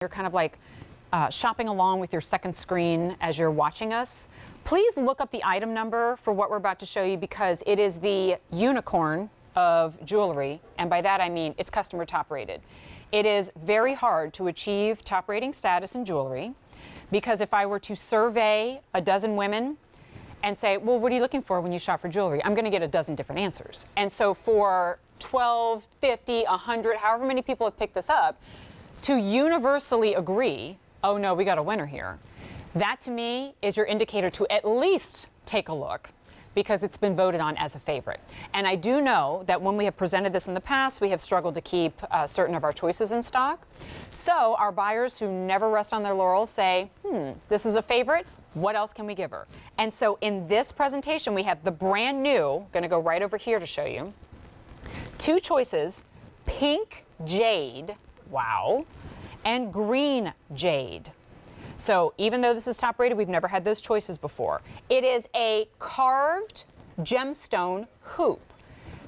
You're kind of like shopping along with your second screen as you're watching us. Please look up the item number for what we're about to show you, because it is the unicorn of jewelry, and by that I mean it's customer top rated. It is very hard to achieve top rating status in jewelry, because if I were to survey a dozen women and say, well, what are you looking for when you shop for jewelry? I'm going to get a dozen different answers. And so for 12, 50, 100, however many people have picked this up, to universally agree, oh no, we got a winner here, that to me is your indicator to at least take a look, because it's been voted on as a favorite. And I do know that when we have presented this in the past, we have struggled to keep certain of our choices in stock. So our buyers who never rest on their laurels say, this is a favorite, what else can we give her? And so in this presentation, we have the brand new, gonna go right over here to show you, two choices, pink jade, wow, and green jade. So even though this is top rated, we've never had those choices before. It is a carved gemstone hoop.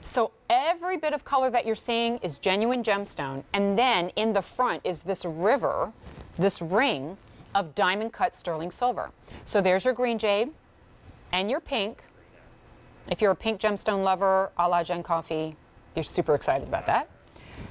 So every bit of color that you're seeing is genuine gemstone. And then in the front is this river, this ring of diamond cut sterling silver. So there's your green jade and your pink. If you're a pink gemstone lover, a la Jen Coffee, you're super excited about that.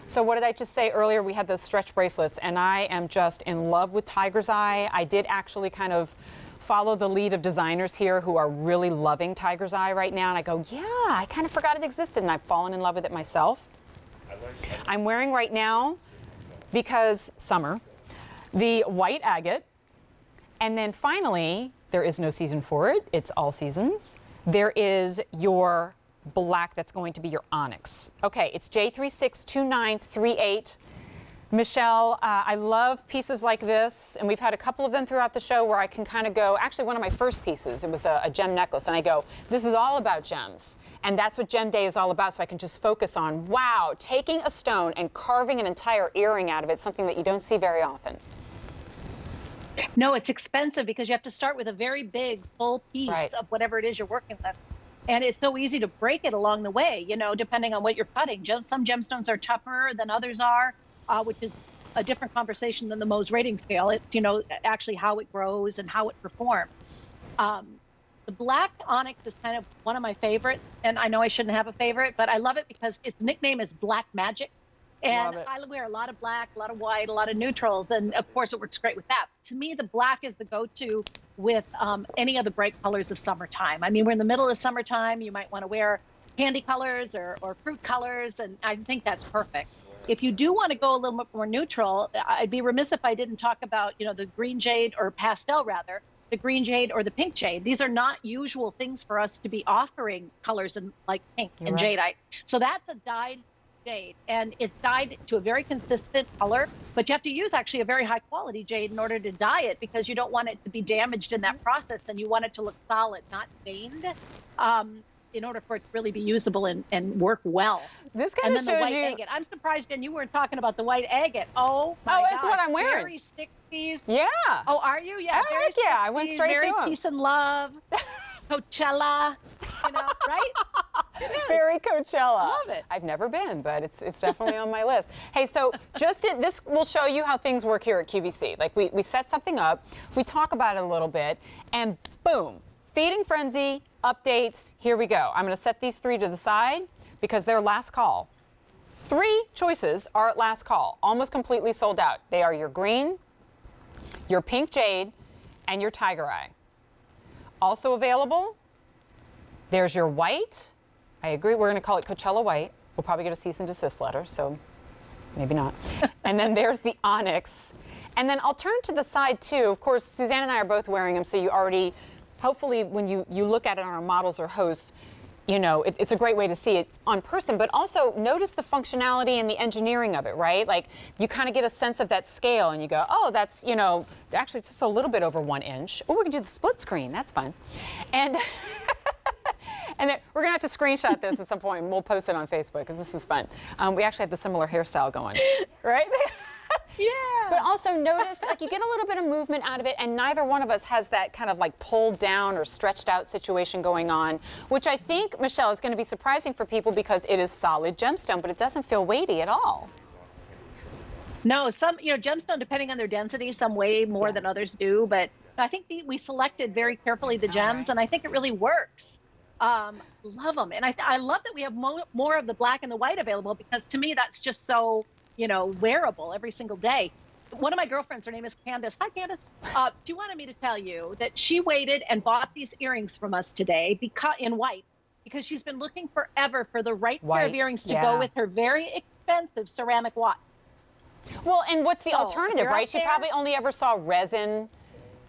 So what did I just say earlier? We had those stretch bracelets, and I am just in love with Tiger's Eye. I did actually kind of follow the lead of designers here who are really loving Tiger's Eye right now. And I go, yeah, I kind of forgot it existed, and I've fallen in love with it myself. I'm wearing right now, because summer, the white agate. And then finally, there is no season for it. It's all seasons. There is your black that's going to be your onyx. Okay, it's J362938. Michelle, I love pieces like this, and we've had a couple of them throughout the show where I can kind of go, actually one of my first pieces, it was a gem necklace, and I go, this is all about gems. And that's what Gem Day is all about, so I can just focus on, wow, taking a stone and carving an entire earring out of it, something that you don't see very often. No, it's expensive because you have to start with a very big, full piece of whatever it is you're working with. And it's so easy to break it along the way, you know, depending on what you're cutting. Some gemstones are tougher than others are, which is a different conversation than the Mohs rating scale. It's, you know, actually how it grows and how it performs. The black onyx is kind of one of my favorites. And I know I shouldn't have a favorite, but I love it because its nickname is Black Magic. And I wear a lot of black, a lot of white, a lot of neutrals, and of course it works great with that. To me, the black is the go-to with any of the bright colors of summertime. I mean, we're in the middle of summertime. You might want to wear candy colors or fruit colors, and I think that's perfect. If you do want to go a little bit more neutral, I'd be remiss if I didn't talk about, you know, the green jade, or pastel rather, the green jade or the pink jade. These are not usual things for us to be offering colors in like pink and jadeite. So that's a dyed jade, and it's dyed to a very consistent color, but you have to use actually a very high quality jade in order to dye it, because you don't want it to be damaged in that process, and you want it to look solid, not veined, in order for it to really be usable and work well. This kind of shows the white you. agate. I'm surprised, Jen, you weren't talking about the white agate. Oh my gosh, that's what I'm wearing. Very 60s. Yeah. Oh, are you? Yeah. Oh, heck yeah, I went straight to 'em. Very peace and love. Coachella, you know, right? Very Coachella. Love it. I've never been, but it's definitely on my list. Hey, so this will show you how things work here at QVC. Like we set something up, we talk about it a little bit, and boom, feeding frenzy, updates, here we go. I'm gonna set these three to the side because they're last call. 3 choices are at last call, almost completely sold out. They are your green, your pink jade, and your tiger eye. Also available, there's your white. I agree, we're gonna call it Coachella white. We'll probably get a cease and desist letter, so maybe not. And then there's the onyx. And then I'll turn to the side too. Of course, Suzanne and I are both wearing them, so you already, hopefully when you look at it on our models or hosts, you know, it's a great way to see it on person, but also notice the functionality and the engineering of it, right? Like you kind of get a sense of that scale and you go, oh, that's, you know, actually it's just a little bit over 1 inch. Oh, we can do the split screen, that's fun. And and then we're gonna have to screenshot this at some point and we'll post it on Facebook because this is fun. We actually have the similar hairstyle going, right? Yeah. But also notice, like, you get a little bit of movement out of it, and neither one of us has that kind of like pulled down or stretched out situation going on, which I think, Michelle, is going to be surprising for people because it is solid gemstone, but it doesn't feel weighty at all. No, some, gemstone, depending on their density, some weigh more Yeah. than others do, but I think we selected very carefully the gems, right. and I think it really works. Love them, and I love that we have more of the black and the white available, because to me that's just so wearable every single day. One of my girlfriends, her name is Candace. Hi, Candace. She wanted me to tell you that she waited and bought these earrings from us today because in white, because she's been looking forever for the right pair of White, earrings to yeah. go with her very expensive ceramic watch. Well, and what's the So, if alternative, you're right? out She there- probably only ever saw resin.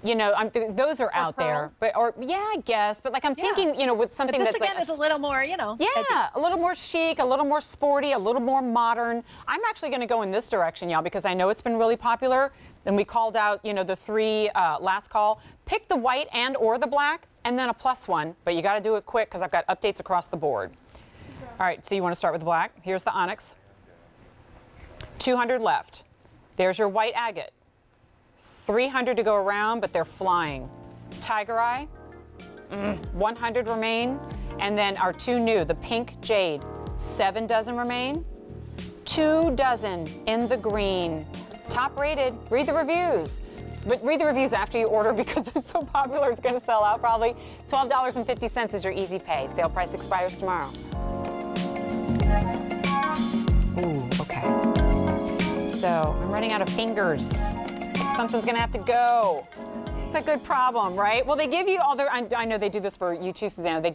Those are out there, pearls. yeah, I guess. But like I'm thinking, with But something this that's again like is a little more, yeah, edgy. a little more chic, a little more sporty, a little more modern. I'm actually going to go in this direction, y'all, because I know it's been really popular. And we called out, the 3 last call. Pick the white and or the black, and then a plus one. But you got to do it quick because I've got updates across the board. All right, so you want to start with the black. Here's the onyx. 200 left. There's your white agate. 300 to go around, but they're flying. Tiger eye, 100 remain. And then our 2 new, the pink jade, 7 dozen remain. 2 dozen in the green. Top rated. Read the reviews. But read the reviews after you order because it's so popular, it's going to sell out probably. $12.50 is your easy pay. Sale price expires tomorrow. Ooh, okay. So I'm running out of fingers. Something's going to have to go. It's a good problem, right? Well, they give you all their, I know they do this for you too, Susanna. They